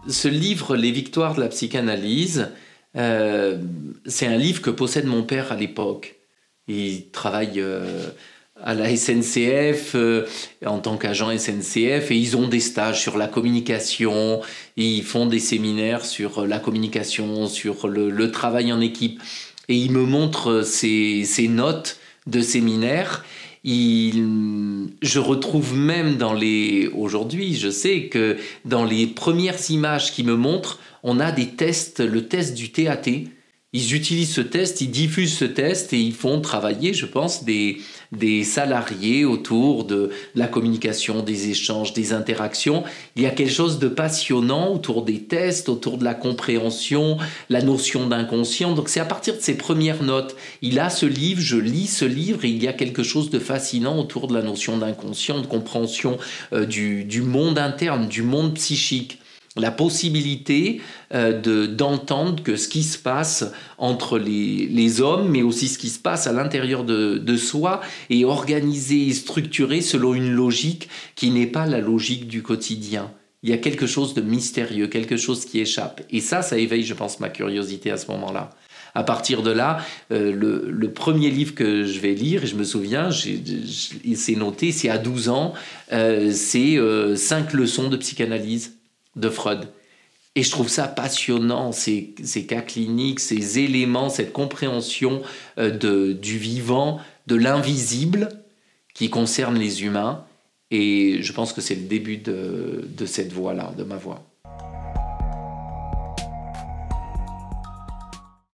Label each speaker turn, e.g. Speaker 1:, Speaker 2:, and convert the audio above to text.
Speaker 1: ce livre, Les Victoires de la psychanalyse, c'est un livre que possède mon père à l'époque. Il travaille à la SNCF en tant qu'agent SNCF et ils ont des stages sur la communication, ils font des séminaires sur la communication, sur le travail en équipe. Et il me montre ses notes de séminaire. Je retrouve même aujourd'hui, je sais que dans les premières images qu'il me montre, on a des tests, le test du TAT. Ils utilisent ce test, ils diffusent ce test et ils font travailler, je pense, des salariés autour de la communication, des échanges, des interactions. Il y a quelque chose de passionnant autour des tests, autour de la compréhension, la notion d'inconscient. Donc c'est à partir de ces premières notes. Il a ce livre, je lis ce livre et il y a quelque chose de fascinant autour de la notion d'inconscient, de compréhension du monde interne, du monde psychique. La possibilité d'entendre que ce qui se passe entre les hommes, mais aussi ce qui se passe à l'intérieur de soi, est organisé et structuré selon une logique qui n'est pas la logique du quotidien. Il y a quelque chose de mystérieux, quelque chose qui échappe. Et ça éveille, je pense, ma curiosité à ce moment-là. À partir de là, le premier livre que je vais lire, et je me souviens, c'est noté, c'est à 12 ans, c'est 5 leçons de psychanalyse de Freud. Et je trouve ça passionnant, ces cas cliniques, ces éléments, cette compréhension du vivant, de l'invisible qui concerne les humains. Et je pense que c'est le début de cette voie-là, de ma voie.